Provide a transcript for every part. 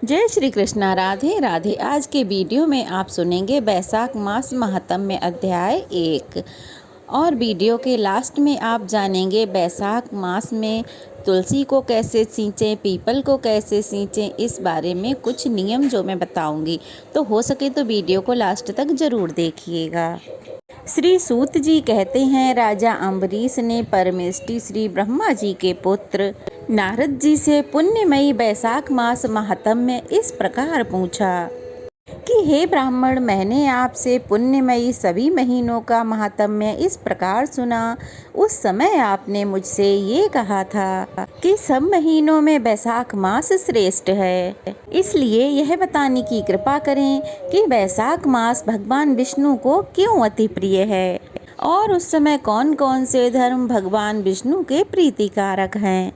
जय श्री कृष्णा। राधे राधे। आज के वीडियो में आप सुनेंगे बैसाख मास महात्म्य अध्याय 1 और वीडियो के लास्ट में आप जानेंगे बैसाख मास में तुलसी को कैसे सींचें, पीपल को कैसे सींचें। इस बारे में कुछ नियम जो मैं बताऊंगी, तो हो सके तो वीडियो को लास्ट तक जरूर देखिएगा। श्री सूत जी कहते हैं, राजा अम्बरीश ने परमेष्टि श्री ब्रह्मा जी के पुत्र नारद जी से पुण्यमयी बैसाख मास महात्म्य इस प्रकार पूछा कि हे ब्राह्मण, मैंने आपसे पुण्यमयी सभी महीनों का महात्म्य इस प्रकार सुना। उस समय आपने मुझसे ये कहा था कि सब महीनों में बैसाख मास श्रेष्ठ है। इसलिए यह बताने की कृपा करें कि बैसाख मास भगवान विष्णु को क्यों अति प्रिय है और उस समय कौन कौन से धर्म भगवान विष्णु के प्रीतिकारक हैं।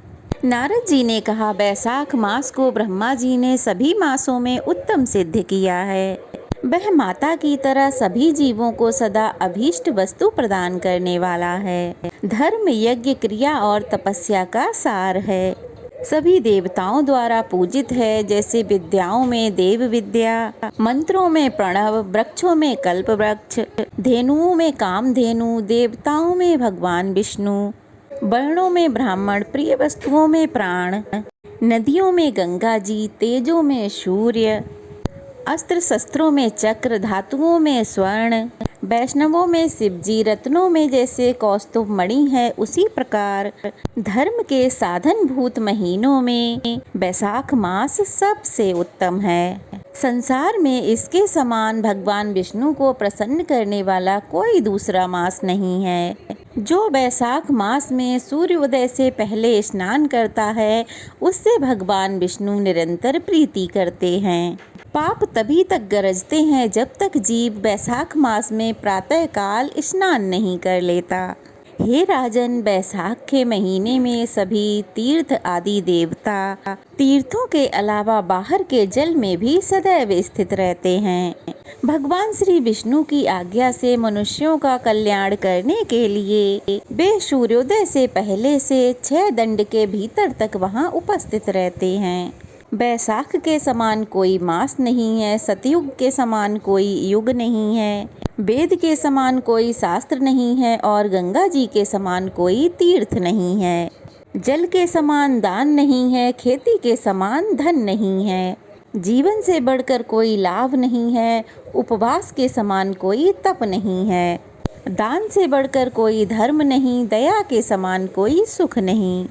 नारद जी ने कहा, बैसाख मास को ब्रह्मा जी ने सभी मासों में उत्तम सिद्ध किया है। वह माता की तरह सभी जीवों को सदा अभीष्ट वस्तु प्रदान करने वाला है। धर्म, यज्ञ, क्रिया और तपस्या का सार है। सभी देवताओं द्वारा पूजित है, जैसे विद्याओं में देव विद्या, मंत्रों में प्रणव, वृक्षों में कल्प वृक्ष, धेनुओं में कामधेनु, देवताओं में भगवान विष्णु, वर्णों में ब्राह्मण, प्रिय वस्तुओं में प्राण, नदियों में गंगा जी, तेजों में सूर्य, अस्त्र शस्त्रों में चक्र, धातुओं में स्वर्ण, वैष्णवों में शिवजी, रत्नों में जैसे कौस्तुभ मणि है, उसी प्रकार धर्म के साधनभूत महीनों में बैसाख मास सबसे उत्तम है। संसार में इसके समान भगवान विष्णु को प्रसन्न करने वाला कोई दूसरा मास नहीं है। जो बैसाख मास में सूर्योदय से पहले स्नान करता है, उससे भगवान विष्णु निरंतर प्रीति करते हैं। पाप तभी तक गरजते हैं जब तक जीव बैसाख मास में प्रातः काल स्नान नहीं कर लेता। हे राजन, बैसाख के महीने में सभी तीर्थ आदि देवता तीर्थों के अलावा बाहर के जल में भी सदैव स्थित रहते हैं। भगवान श्री विष्णु की आज्ञा से मनुष्यों का कल्याण करने के लिए वे सूर्योदय से पहले से 6 दंड के भीतर तक वहां उपस्थित रहते हैं। बैसाख के समान कोई मास नहीं है, सतयुग के समान कोई युग नहीं है, वेद के समान कोई शास्त्र नहीं है और गंगा जी के समान कोई तीर्थ नहीं है। जल के समान दान नहीं है, खेती के समान धन नहीं है, जीवन से बढ़कर कोई लाभ नहीं है, उपवास के समान कोई तप नहीं है, दान से बढ़कर कोई धर्म नहीं, दया के समान कोई सुख नहीं,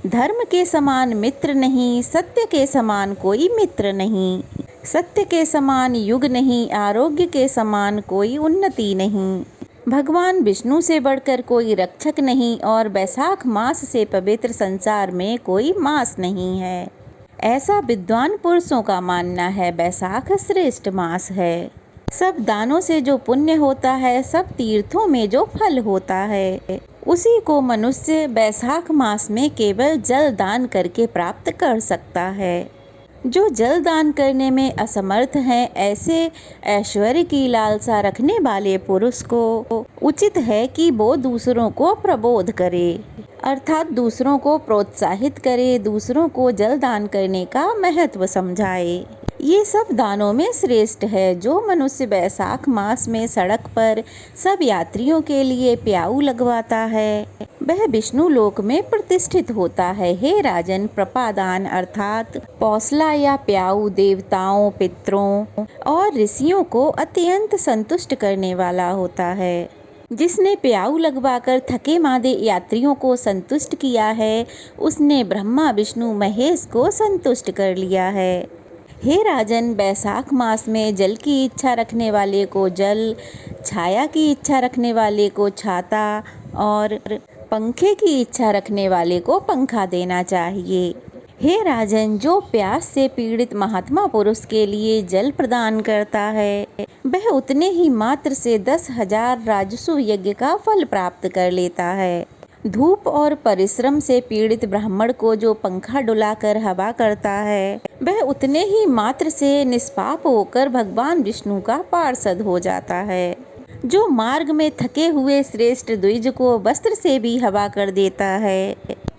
धर्म के समान मित्र नहीं, सत्य के समान कोई मित्र नहीं, सत्य के समान युग नहीं, आरोग्य के समान कोई उन्नति नहीं, भगवान विष्णु से बढ़कर कोई रक्षक नहीं और बैसाख मास से पवित्र संसार में कोई मास नहीं है। ऐसा विद्वान पुरुषों का मानना है। बैसाख श्रेष्ठ मास है। सब दानों से जो पुण्य होता है, सब तीर्थों में जो फल होता है, उसी को मनुष्य बैसाख मास में केवल जल दान करके प्राप्त कर सकता है। जो जल दान करने में असमर्थ हैं, ऐसे ऐश्वर्य की लालसा रखने वाले पुरुष को उचित है कि वो दूसरों को प्रबोध करे, अर्थात दूसरों को प्रोत्साहित करे, दूसरों को जल दान करने का महत्व समझाए। ये सब दानों में श्रेष्ठ है। जो मनुष्य बैसाख मास में सड़क पर सब यात्रियों के लिए प्याऊ लगवाता है, वह विष्णु लोक में प्रतिष्ठित होता है। हे राजन, प्रपादान अर्थात पौसला या प्याऊ देवताओं, पितरों और ऋषियों को अत्यंत संतुष्ट करने वाला होता है। जिसने प्याऊ लगवाकर थके मादे यात्रियों को संतुष्ट किया है, उसने ब्रह्मा विष्णु महेश को संतुष्ट कर लिया है। हे राजन, बैसाख मास में जल की इच्छा रखने वाले को जल, छाया की इच्छा रखने वाले को छाता और पंखे की इच्छा रखने वाले को पंखा देना चाहिए। हे राजन, जो प्यास से पीड़ित महात्मा पुरुष के लिए जल प्रदान करता है, वह उतने ही मात्र से 10,000 राजसु यज्ञ का फल प्राप्त कर लेता है। धूप और परिश्रम से पीड़ित ब्राह्मण को जो पंखा डुलाकर हवा करता है, वह उतने ही मात्र से निष्पाप होकर भगवान विष्णु का पार्षद हो जाता है। जो मार्ग में थके हुए श्रेष्ठ द्विज को वस्त्र से भी हवा कर देता है,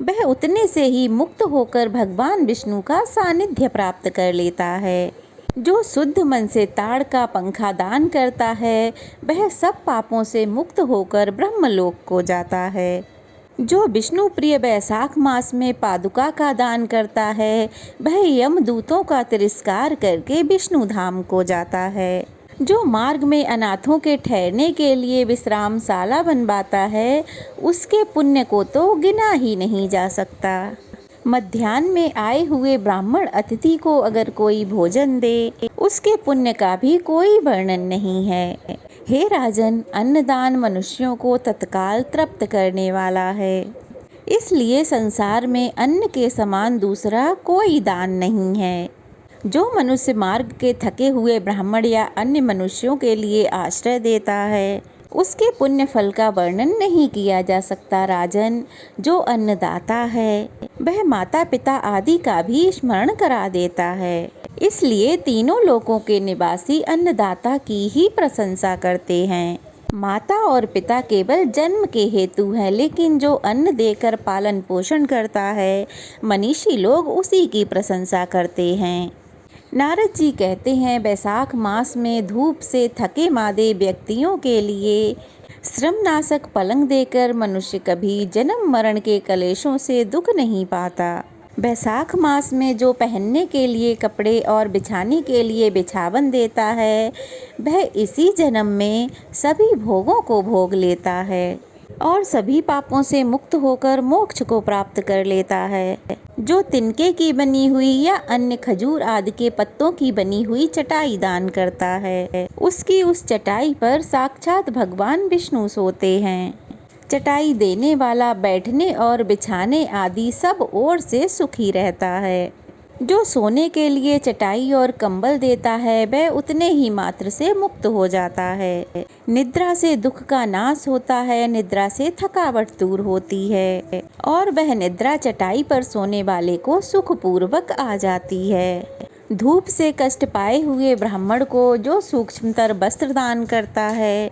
वह उतने से ही मुक्त होकर भगवान विष्णु का सानिध्य प्राप्त कर लेता है। जो शुद्ध मन से ताड़ का पंखा दान करता है वह सब पापों से मुक्त होकर ब्रह्मलोक को जाता है। जो विष्णु प्रिय बैसाख मास में पादुका का दान करता है वह यमदूतों का तिरस्कार करके विष्णु धाम को जाता है। जो मार्ग में अनाथों के ठहरने के लिए विश्रामशाला बनवाता है उसके पुण्य को तो गिना ही नहीं जा सकता। मध्याह्न में आए हुए ब्राह्मण अतिथि को अगर कोई भोजन दे उसके पुण्य का भी कोई वर्णन नहीं है। हे राजन, अन्नदान मनुष्यों को तत्काल तृप्त करने वाला है, इसलिए संसार में अन्न के समान दूसरा कोई दान नहीं है। जो मनुष्य मार्ग के थके हुए ब्राह्मण या अन्य मनुष्यों के लिए आश्रय देता है उसके पुण्य फल का वर्णन नहीं किया जा सकता। राजन, जो अन्नदाता है वह माता पिता आदि का भी स्मरण करा देता है, इसलिए तीनों लोकों के निवासी अन्नदाता की ही प्रशंसा करते हैं। माता और पिता केवल जन्म के हेतु हैं, लेकिन जो अन्न देकर पालन पोषण करता है मनीषी लोग उसी की प्रशंसा करते हैं। नारद जी कहते हैं, बैसाख मास में धूप से थके मादे व्यक्तियों के लिए श्रमनाशक पलंग देकर मनुष्य कभी जन्म मरण के कलेशों से दुख नहीं पाता। बैसाख मास में जो पहनने के लिए कपड़े और बिछाने के लिए बिछावन देता है वह इसी जन्म में सभी भोगों को भोग लेता है और सभी पापों से मुक्त होकर मोक्ष को प्राप्त कर लेता है। जो तिनके की बनी हुई या अन्य खजूर आदि के पत्तों की बनी हुई चटाई दान करता है उसकी उस चटाई पर साक्षात भगवान विष्णु सोते हैं। चटाई देने वाला बैठने और बिछाने आदि सब ओर से सुखी रहता है। जो सोने के लिए चटाई और कंबल देता है वह उतने ही मात्र से मुक्त हो जाता है। निद्रा से दुख का नाश होता है, निद्रा से थकावट दूर होती है और वह निद्रा चटाई पर सोने वाले को सुखपूर्वक आ जाती है। धूप से कष्ट पाए हुए ब्राह्मण को जो सूक्ष्मतर वस्त्र दान करता है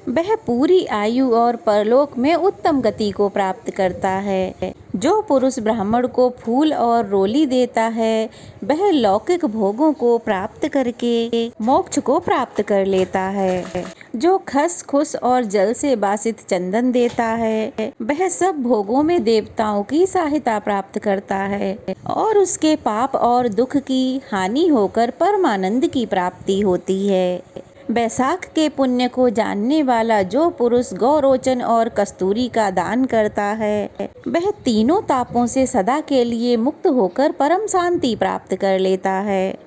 वह पूरी आयु और परलोक में उत्तम गति को प्राप्त करता है। जो पुरुष ब्राह्मण को फूल और रोली देता है वह लौकिक भोगों को प्राप्त करके मोक्ष को प्राप्त कर लेता है। जो खस खुस और जल से बासित चंदन देता है वह सब भोगों में देवताओं की सहायता प्राप्त करता है और उसके पाप और दुख की हानि होकर परमानंद की प्राप्ति होती है। बैसाख के पुण्य को जानने वाला जो पुरुष गौरोचन और कस्तूरी का दान करता है वह तीनों तापों से सदा के लिए मुक्त होकर परम शांति प्राप्त कर लेता है।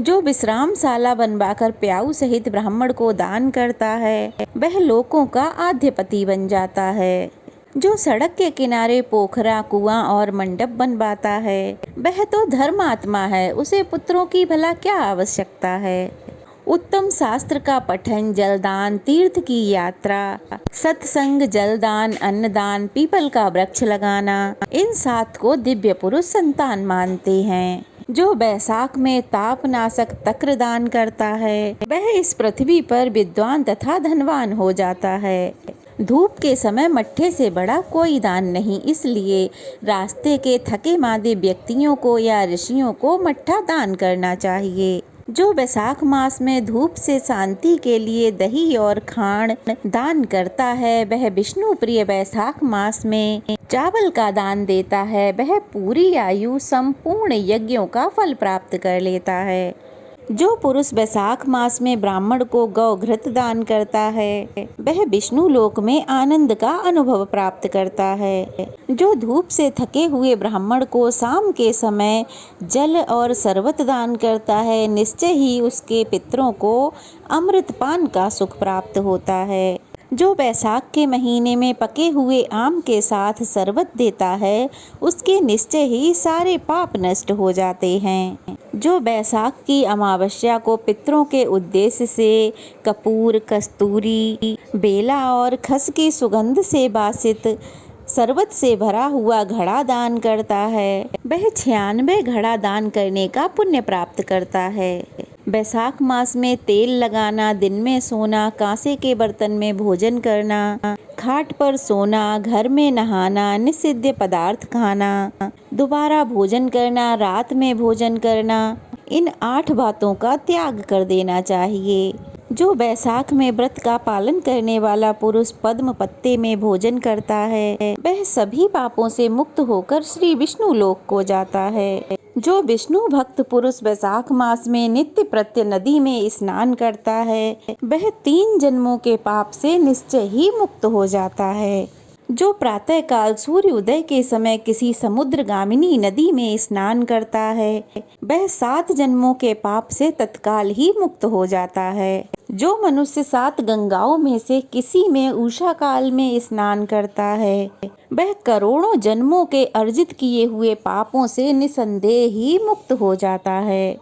जो विश्रामशाला बनवाकर प्याऊ सहित ब्राह्मण को दान करता है वह लोकों का आध्यपति बन जाता है। जो सड़क के किनारे पोखरा, कुआं और मंडप बनवाता है वह तो धर्मात्मा है, उसे पुत्रों की भला क्या आवश्यकता है। उत्तम शास्त्र का पठन, जलदान, तीर्थ की यात्रा, सत्संग, जलदान, अन्नदान, पीपल का वृक्ष लगाना, इन 7 को दिव्य पुरुष संतान मानते हैं। जो बैसाख में तापनाशक तक्र दान करता है वह इस पृथ्वी पर विद्वान तथा धनवान हो जाता है। धूप के समय मट्ठे से बड़ा कोई दान नहीं, इसलिए रास्ते के थके मादे व्यक्तियों को या ऋषियों को मट्ठा दान करना चाहिए। जो बैसाख मास में धूप से शांति के लिए दही और खांड दान करता है वह विष्णु प्रिय बैसाख मास में चावल का दान देता है वह पूरी आयु संपूर्ण यज्ञों का फल प्राप्त कर लेता है। जो पुरुष बैसाख मास में ब्राह्मण को गौघृत दान करता है वह विष्णु लोक में आनंद का अनुभव प्राप्त करता है। जो धूप से थके हुए ब्राह्मण को शाम के समय जल और शरबत दान करता है निश्चय ही उसके पितरों को अमृतपान का सुख प्राप्त होता है। जो बैसाख के महीने में पके हुए आम के साथ शरबत देता है उसके निश्चय ही सारे पाप नष्ट हो जाते हैं। जो बैसाख की अमावस्या को पितरों के उद्देश्य से कपूर, कस्तूरी, बेला और खस की सुगंध से बासित शरबत से भरा हुआ घड़ा दान करता है वह 96 घड़ा दान करने का पुण्य प्राप्त करता है। बैसाख मास में तेल लगाना, दिन में सोना, कांसे के बर्तन में भोजन करना, खाट पर सोना, घर में नहाना, निषिद्ध पदार्थ खाना, दोबारा भोजन करना, रात में भोजन करना, इन 8 बातों का त्याग कर देना चाहिए। जो बैसाख में व्रत का पालन करने वाला पुरुष पद्म पत्ते में भोजन करता है, वह सभी पापों से मुक्त होकर श्री विष्णु लोक को जाता है। जो विष्णु भक्त पुरुष बैसाख मास में नित्य प्रत्य नदी में स्नान करता है, वह 3 जन्मों के पाप से निश्चय ही मुक्त हो जाता है। जो प्रातः काल सूर्य उदय के समय किसी समुद्रगामिनी नदी में स्नान करता है, वह 7 जन्मों के पाप से तत्काल ही मुक्त हो जाता है। जो मनुष्य 7 गंगाओं में से किसी में उषा काल में स्नान करता है, वह करोड़ों जन्मों के अर्जित किए हुए पापों से निसंदेह ही मुक्त हो जाता है।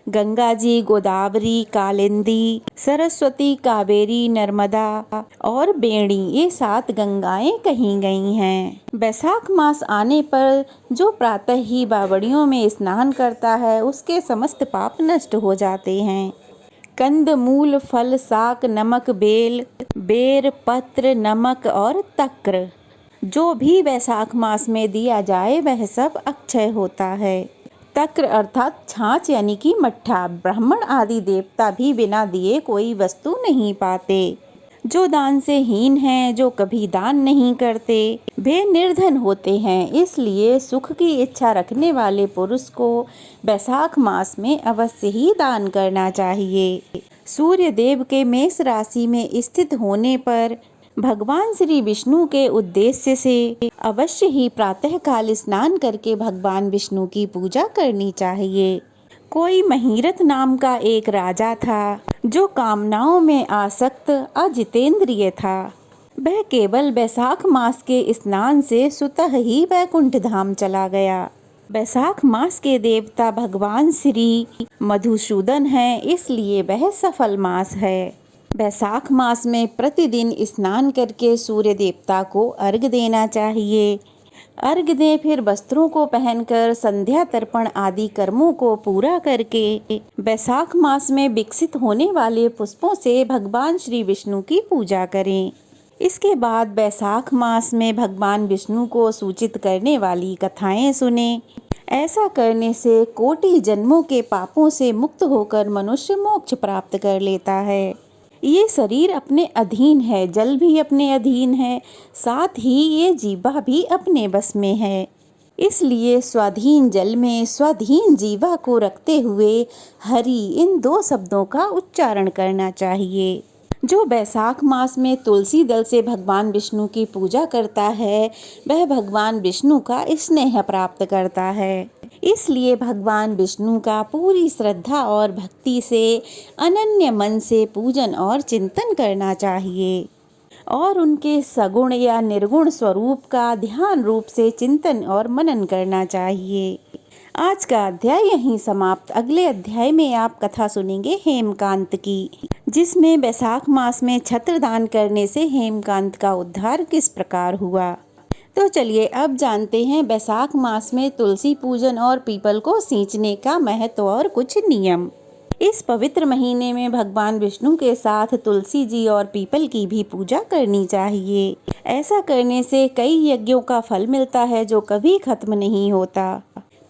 गंगा जी, गोदावरी, कालिंदी, सरस्वती, कावेरी, नर्मदा और बेणी, ये 7 गंगाएं कही गई हैं। बैसाख मास आने पर जो प्रातः ही बावड़ियों में स्नान करता है, उसके समस्त पाप नष्ट हो जाते हैं। कंद, मूल, फल, शाक, नमक, बेल, बेर, पत्र, नमक और तक्र, जो भी बैसाख मास में दिया जाए वह सब अक्षय होता है। तक्र अर्थात छाछ यानी कि मट्ठा, ब्राह्मण आदि देवता भी बिना दिए कोई वस्तु नहीं पाते। जो दान से हीन हैं, जो कभी दान नहीं करते, वे निर्धन होते हैं। इसलिए सुख की इच्छा रखने वाले पुरुष को बैसाख मास में अवश्य ही दान करना चाहिए। सूर्य देव के मेष राशि में स्थित होने पर भगवान श्री विष्णु के उद्देश्य से अवश्य ही प्रातः काल स्नान करके भगवान विष्णु की पूजा करनी चाहिए। कोई महिरथ नाम का एक राजा था, जो कामनाओं में आसक्त अजितेंद्रिय था। वह केवल बैसाख मास के स्नान से स्वतः ही वैकुंठ धाम चला गया। बैसाख मास के देवता भगवान श्री मधुसूदन हैं, इसलिए वह सफल मास है। बैसाख मास में प्रतिदिन स्नान करके सूर्य देवता को अर्घ देना चाहिए। अर्घ दें, फिर वस्त्रों को पहनकर संध्या तर्पण आदि कर्मों को पूरा करके बैसाख मास में विकसित होने वाले पुष्पों से भगवान श्री विष्णु की पूजा करें। इसके बाद बैसाख मास में भगवान विष्णु को सूचित करने वाली कथाएं सुने। ऐसा करने से कोटि जन्मों के पापों से मुक्त होकर मनुष्य मोक्ष प्राप्त कर लेता है। ये शरीर अपने अधीन है, जल भी अपने अधीन है, साथ ही ये जीवा भी अपने बस में है। इसलिए स्वाधीन जल में स्वाधीन जीवा को रखते हुए हरि, इन 2 शब्दों का उच्चारण करना चाहिए। जो बैसाख मास में तुलसी दल से भगवान विष्णु की पूजा करता है, वह भगवान विष्णु का स्नेह प्राप्त करता है। इसलिए भगवान विष्णु का पूरी श्रद्धा और भक्ति से अनन्य मन से पूजन और चिंतन करना चाहिए और उनके सगुण या निर्गुण स्वरूप का ध्यान रूप से चिंतन और मनन करना चाहिए। आज का अध्याय यहीं समाप्त। अगले अध्याय में आप कथा सुनेंगे हेमकांत की, जिसमें बैसाख मास में छत्र दान करने से हेमकांत का उद्धार किस प्रकार हुआ। तो चलिए अब जानते हैं बैसाख मास में तुलसी पूजन और पीपल को सींचने का महत्व और कुछ नियम। इस पवित्र महीने में भगवान विष्णु के साथ तुलसी जी और पीपल की भी पूजा करनी चाहिए। ऐसा करने से कई यज्ञों का फल मिलता है जो कभी खत्म नहीं होता।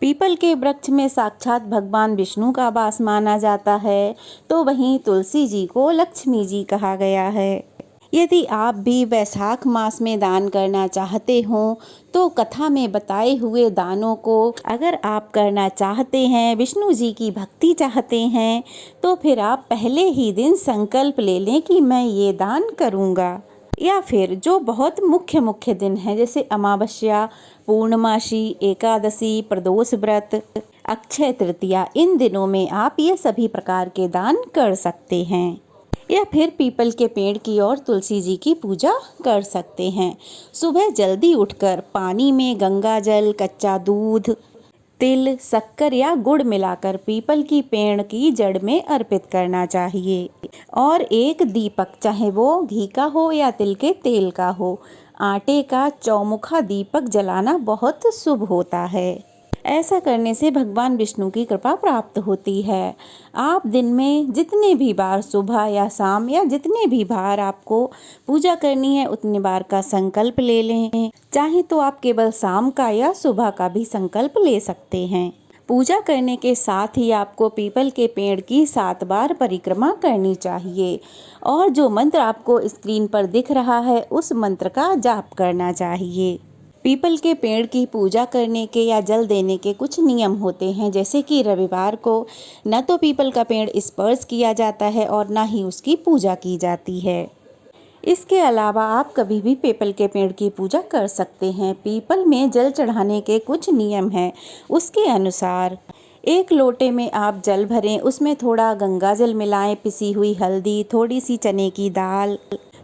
पीपल के वृक्ष में साक्षात भगवान विष्णु का वास माना जाता है, तो वहीं तुलसी जी को लक्ष्मी जी कहा गया है। यदि आप भी बैसाख मास में दान करना चाहते हो तो कथा में बताए हुए दानों को अगर आप करना चाहते हैं, विष्णु जी की भक्ति चाहते हैं, तो फिर आप पहले ही दिन संकल्प ले लें कि मैं ये दान करूँगा। या फिर जो बहुत मुख्य दिन है, जैसे अमावस्या, पूर्णमासी, एकादशी, प्रदोष व्रत, अक्षय तृतीया, इन दिनों में आप ये सभी प्रकार के दान कर सकते हैं। या फिर पीपल के पेड़ की और तुलसी जी की पूजा कर सकते हैं। सुबह जल्दी उठकर पानी में गंगा जल, कच्चा दूध, तिल, शक्कर या गुड़ मिलाकर पीपल की पेड़ की जड़ में अर्पित करना चाहिए और एक दीपक, चाहे वो घी का हो या तिल के तेल का हो, आटे का चौमुखा दीपक जलाना बहुत शुभ होता है। ऐसा करने से भगवान विष्णु की कृपा प्राप्त होती है। आप दिन में जितने भी बार सुबह या शाम या जितने भी बार आपको पूजा करनी है उतने बार का संकल्प ले लें। चाहे तो आप केवल शाम का या सुबह का भी संकल्प ले सकते हैं। पूजा करने के साथ ही आपको पीपल के पेड़ की 7 बार परिक्रमा करनी चाहिए और जो मंत्र आपको स्क्रीन पर दिख रहा है उस मंत्र का जाप करना चाहिए। पीपल के पेड़ की पूजा करने के या जल देने के कुछ नियम होते हैं, जैसे कि रविवार को न तो पीपल का पेड़ स्पर्श किया जाता है और न ही उसकी पूजा की जाती है। इसके अलावा आप कभी भी पीपल के पेड़ की पूजा कर सकते हैं। पीपल में जल चढ़ाने के कुछ नियम हैं। उसके अनुसार 1 लोटे में आप जल भरें, उसमें थोड़ा गंगा जल मिलाएं, पिसी हुई हल्दी, थोड़ी सी चने की दाल,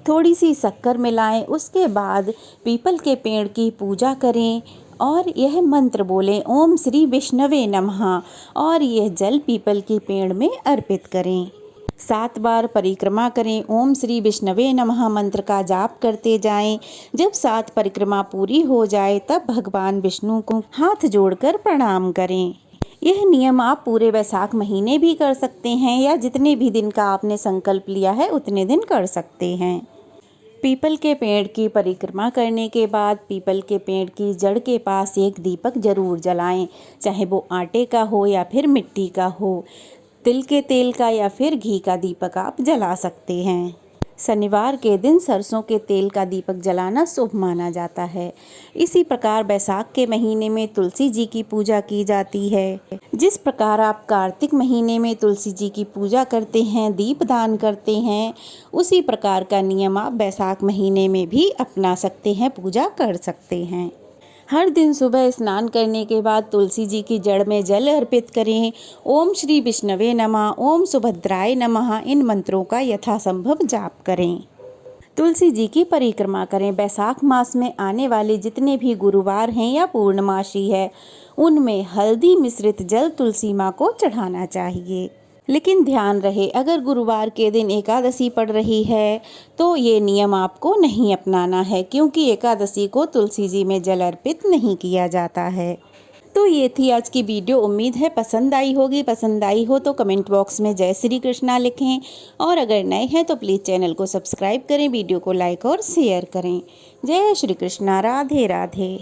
थोड़ी सी शक्कर मिलाएं। उसके बाद पीपल के पेड़ की पूजा करें और यह मंत्र बोलें, ओम श्री विष्णवे नमः, और यह जल पीपल के पेड़ में अर्पित करें। 7 बार परिक्रमा करें। ओम श्री विष्णवे नमः मंत्र का जाप करते जाएं। जब 7 परिक्रमा पूरी हो जाए तब भगवान विष्णु को हाथ जोड़कर प्रणाम करें। यह नियम आप पूरे वैशाख महीने भी कर सकते हैं या जितने भी दिन का आपने संकल्प लिया है उतने दिन कर सकते हैं। पीपल के पेड़ की परिक्रमा करने के बाद पीपल के पेड़ की जड़ के पास एक दीपक जरूर जलाएं, चाहे वो आटे का हो या फिर मिट्टी का हो। तिल के तेल का या फिर घी का दीपक आप जला सकते हैं। शनिवार के दिन सरसों के तेल का दीपक जलाना शुभ माना जाता है। इसी प्रकार बैसाख के महीने में तुलसी जी की पूजा की जाती है। जिस प्रकार आप कार्तिक महीने में तुलसी जी की पूजा करते हैं, दीप दान करते हैं, उसी प्रकार का नियम आप बैसाख महीने में भी अपना सकते हैं, पूजा कर सकते हैं। हर दिन सुबह स्नान करने के बाद तुलसी जी की जड़ में जल अर्पित करें। ओम श्री विष्णवे नमः, ओम सुभद्राय नमः, इन मंत्रों का यथासंभव जाप करें। तुलसी जी की परिक्रमा करें। बैसाख मास में आने वाले जितने भी गुरुवार हैं या पूर्णमासी है, उनमें हल्दी मिश्रित जल तुलसी माँ को चढ़ाना चाहिए। लेकिन ध्यान रहे, अगर गुरुवार के दिन एकादशी पड़ रही है तो ये नियम आपको नहीं अपनाना है, क्योंकि एकादशी को तुलसी जी में जल अर्पित नहीं किया जाता है। तो ये थी आज की वीडियो। उम्मीद है पसंद आई होगी। पसंद आई हो तो कमेंट बॉक्स में जय श्री कृष्णा लिखें और अगर नए हैं तो प्लीज़ चैनल को सब्सक्राइब करें, वीडियो को लाइक और शेयर करें। जय श्री कृष्णा, राधे राधे।